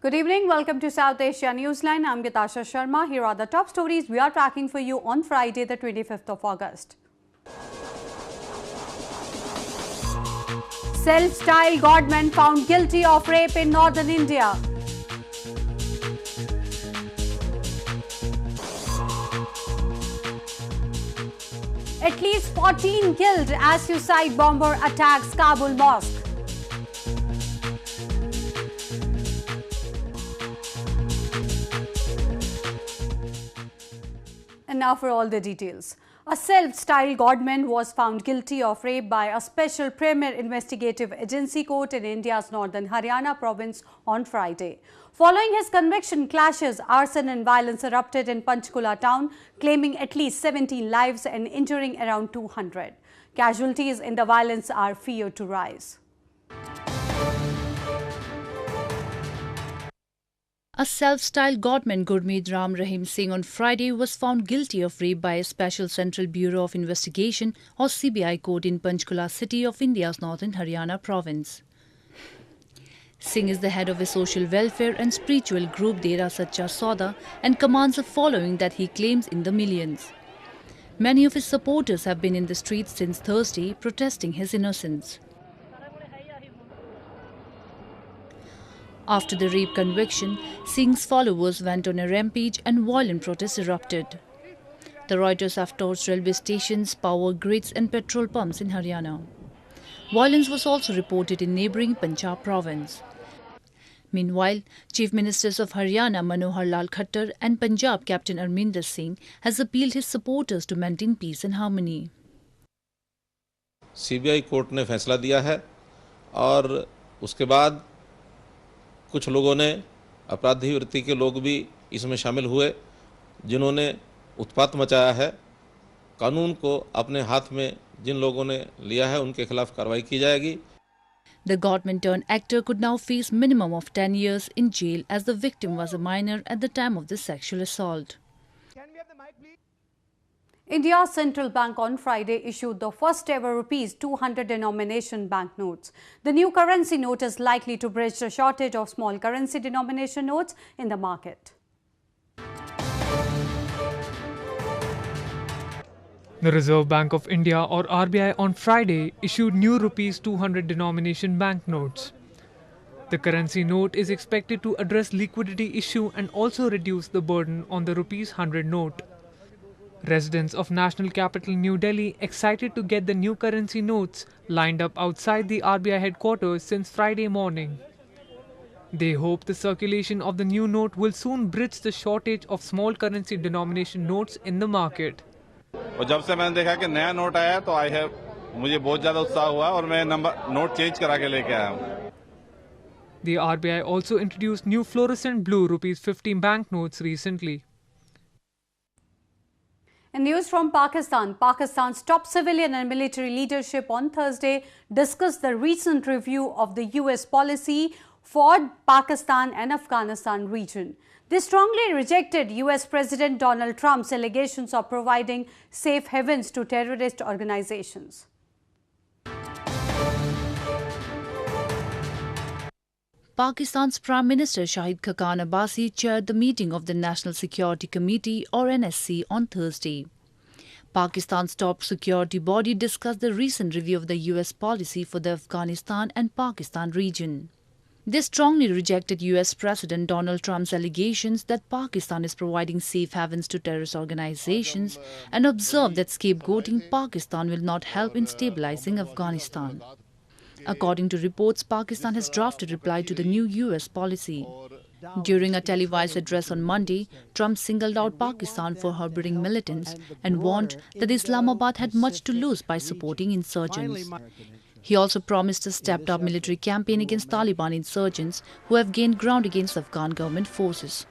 Good evening. Welcome to South Asia Newsline. I'm Asia Sharma. Here are the top stories we are tracking for you on Friday, the 25th of August. Self-styled Godman found guilty of rape in northern India. At least 14 killed as suicide bomber attacks Kabul mosque. And now for all the details. A self-styled Godman was found guilty of rape by a special premier investigative agency court in India's northern Haryana province on Friday. Following his conviction, clashes, arson and violence erupted in Panchkula town, claiming at least 17 lives and injuring around 200. Casualties in the violence are feared to rise. A self-styled Godman Gurmeet Ram Rahim Singh on Friday was found guilty of rape by a Special Central Bureau of Investigation or CBI court in Panchkula city of India's northern Haryana province. Singh is the head of a social welfare and spiritual group Dera Sacha Sauda and commands a following that he claims in the millions. Many of his supporters have been in the streets since Thursday protesting his innocence. After the rape conviction, Singh's followers went on a rampage and violent protests erupted. The rioters have torched railway stations, power grids and petrol pumps in Haryana. Violence was also reported in neighbouring Punjab province. Meanwhile, Chief Ministers of Haryana Manohar Lal Khattar and Punjab Captain Arminder Singh has appealed his supporters to maintain peace and harmony. CBI court ने फैसला दिया है और उसके बाद कुछ लोगों ने अपराधी वृत्ति के लोग भी इसमें शामिल हुए जिन्होंने उत्पात मचाया है। कानून को अपने हाथ में जिन लोगों ने लिया है उनके खिलाफ कार्रवाई की जाएगी। The Godman turned actor could now face minimum of 10 years in jail as the victim was a minor at the time of the sexual assault. India's central bank on Friday issued the first ever rupees 200 denomination banknotes. The new currency note is likely to bridge the shortage of small currency denomination notes in the market. The Reserve Bank of India or RBI on Friday issued new rupees 200 denomination banknotes. The currency note is expected to address liquidity issue and also reduce the burden on the rupees 100 note. Residents of national capital New Delhi excited to get the new currency notes lined up outside the RBI headquarters since Friday morning. They hope the circulation of the new note will soon bridge the shortage of small currency denomination notes in the market. और जब से मैंने देखा कि नया note आया तो मुझे बहुत ज़्यादा उत्साह हुआ और मैं नोट चेंज करा के लेके आया हूँ. The RBI also introduced new fluorescent blue rupees 50 banknotes recently. In news from Pakistan, Pakistan's top civilian and military leadership on Thursday discussed the recent review of the US policy for Pakistan and Afghanistan region. They strongly rejected US President Donald Trump's allegations of providing safe havens to terrorist organizations. Pakistan's Prime Minister Shahid Khaqan Abbasi chaired the meeting of the National Security Committee or NSC on Thursday. Pakistan's top security body discussed the recent review of the US policy for the Afghanistan and Pakistan region. They strongly rejected US President Donald Trump's allegations that Pakistan is providing safe havens to terrorist organizations and observed that scapegoating Pakistan will not help in stabilizing Afghanistan. According to reports, Pakistan has drafted a reply to the new US policy. During a televised address on Monday, Trump singled out Pakistan for harboring militants and warned that Islamabad had much to lose by supporting insurgents. He also promised a stepped-up military campaign against Taliban insurgents who have gained ground against Afghan government forces.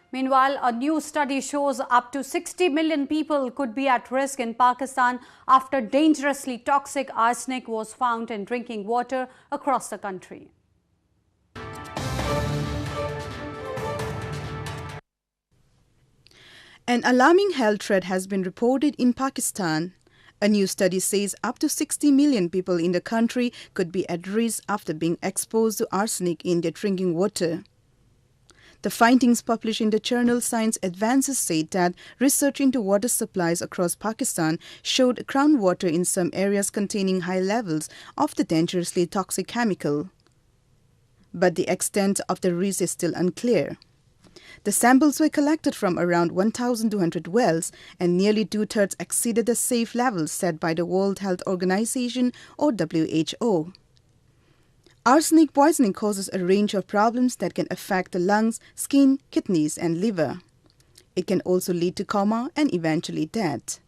Meanwhile, a new study shows up to 60 million people could be at risk in Pakistan after dangerously toxic arsenic was found in drinking water across the country. An alarming health threat has been reported in Pakistan A new study says up to 60 million people in the country could be at risk after being exposed to arsenic in their drinking water. The findings published in the journal Science Advances said that research into water supplies across Pakistan showed groundwater in some areas containing high levels of the dangerously toxic chemical. But the extent of the risk is still unclear. The samples were collected from around 1,200 wells and nearly two-thirds exceeded the safe levels set by the World Health Organization or WHO. Arsenic poisoning causes a range of problems that can affect the lungs, skin, kidneys and liver. It can also lead to coma and eventually death.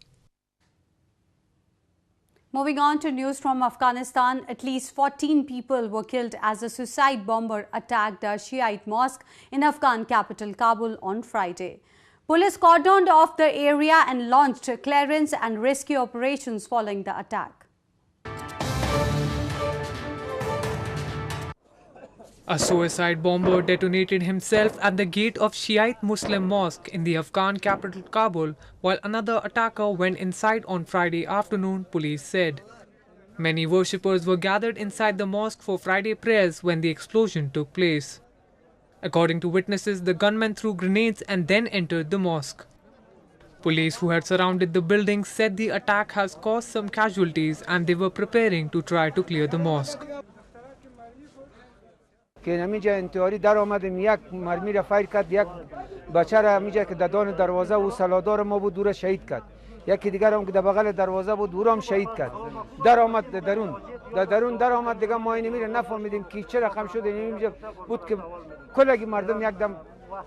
Moving on to news from Afghanistan, at least 14 people were killed as a suicide bomber attacked a Shiite mosque in Afghan capital Kabul on Friday. Police cordoned off the area and launched clearance and rescue operations following the attack. A suicide bomber detonated himself at the gate of Shiite Muslim mosque in the Afghan capital Kabul, while another attacker went inside on Friday afternoon, police said. Many worshippers were gathered inside the mosque for Friday prayers when the explosion took place. According to witnesses, the gunman threw grenades and then entered the mosque. Police who had surrounded the building said the attack has caused some casualties and they were preparing to try to clear the mosque. که اینجا انتحاری در آمدیم یک مرمی را فایر کرد یک بچه را اینجا که ددان دروازه و سلادار ما بود دور شهید کرد یکی دیگر هم که در بغل دروازه بود دور هم شهید کرد در آمد درون در آمد دیگه ما اینو میره نفهمیدیم کی چه رقم شد اینجا بود که کلگی مردم یک دم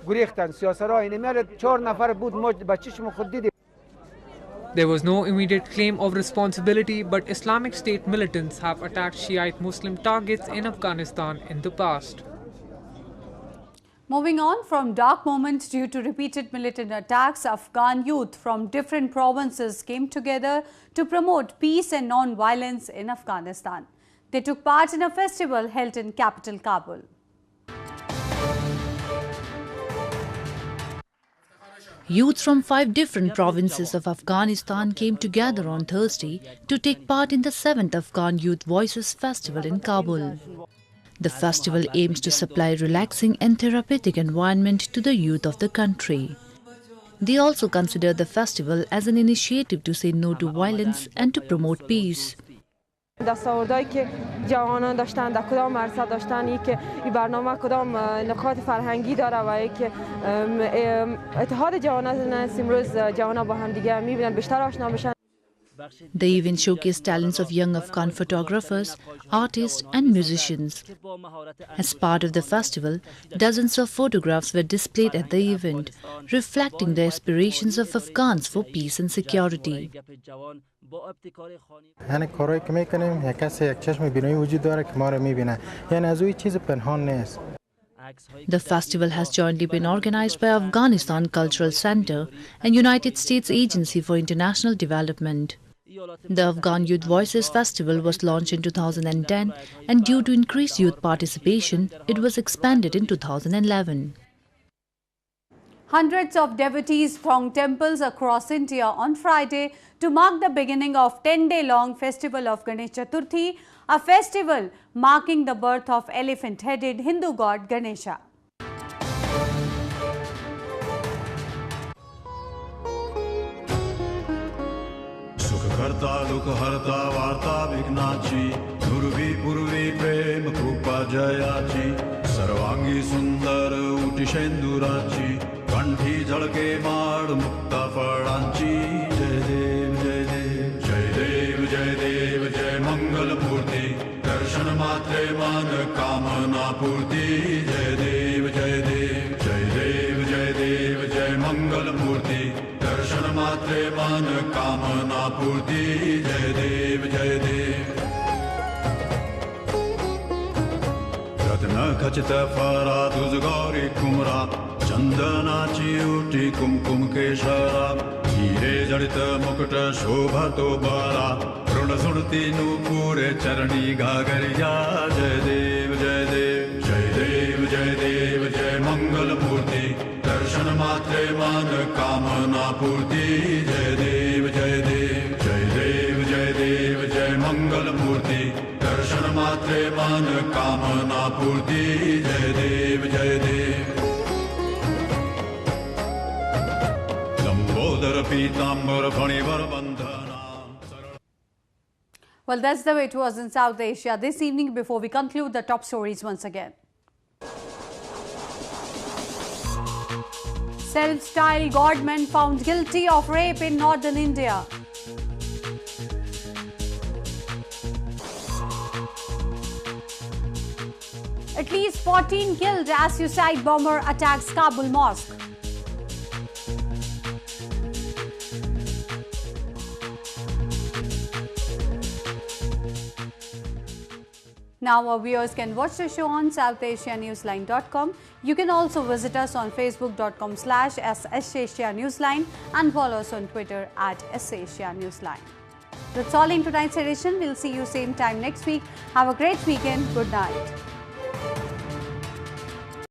گریختن سیاسرها اینو 4 نفر بود ما بچه‌شون خود دیدیم. There was no immediate claim of responsibility, but Islamic State militants have attacked Shiite Muslim targets in Afghanistan in the past. Moving on, from dark moments due to repeated militant attacks, Afghan youth from different provinces came together to promote peace and non-violence in Afghanistan. They took part in a festival held in capital Kabul. Youth from 5 different provinces of Afghanistan came together on Thursday to take part in the 7th Afghan Youth Voices Festival in Kabul. The festival aims to supply relaxing and therapeutic environment to the youth of the country. They also consider the festival as an initiative to say no to violence and to promote peace. دستاوردهایی که جوانان داشتن در کدام عرصه داشتن ای که این برنامه کدام نکات فرهنگی داره و ای که اتحاد جوانان امروز جوانان با هم دیگه میبینن بیشتر آشنا بشن. The event showcased talents of young Afghan photographers, artists and musicians. As part of the festival, dozens of photographs were displayed at the event, reflecting the aspirations of Afghans for peace and security. یعنی کارایی که میکنیم یک کسی یک چشم بینایی وجود داره که ما رو میبینه یعنی از اوی چیز پنهان نیست. The festival has jointly been organized by Afghanistan Cultural Center and United States Agency for International Development. The Afghan Youth Voices Festival was launched in 2010 and due to increased youth participation, it was expanded in 2011. Hundreds of devotees thronged temples across India on Friday to mark the beginning of 10-day-long festival of Ganesh Chaturthi, a festival marking the birth of elephant-headed Hindu god Ganesha. Sukharta Dukharta Varta Vignachi Durvi Purvi Prem Krupa Jayachi Sarvangi Sundar Utishendurachi Kanthi Jalke Mad Mukta Fadanchi Jai Dev Jai Dev Jai Dev Jai Dev Jai Mangal Murti Darshan Matre Man Kamana Purti Jai Dev Jai Dev Jai Dev Jai Dev Jai Mangal Murti Darshan Matre Man Kamana Purti Jai Dev Jai Dev Ratna Khachita Farad Uzgari Kumra Chandanachi Uti Kumkum Keshara Hire Jarita Mukta Shobha Tobara Runa Surti Nupure Charani Gagariya Jai Dev Jai Dev Jai Dev Jai Dev Jai Mangal Murti Darshan Matre Man Kamana Purti Jai Dev Jai Dev Jai Dev मात्रे मन कामना पूर्ति जय देव लंबोदर पीतांबर फणिवर बंधना. Well, that's the way it was in South Asia this evening. Before we conclude, the top stories once again. Self-styled Godman found guilty of rape in northern India. At least 14 killed as suicide bomber attacks Kabul mosque. Now our viewers can watch the show on SouthAsiaNewsline.com. You can also visit us on Facebook.com/SAsiaNewsline and follow us on Twitter @SAsiaNewsline. That's all in tonight's edition. We'll see you same time next week. Have a great weekend. Good night.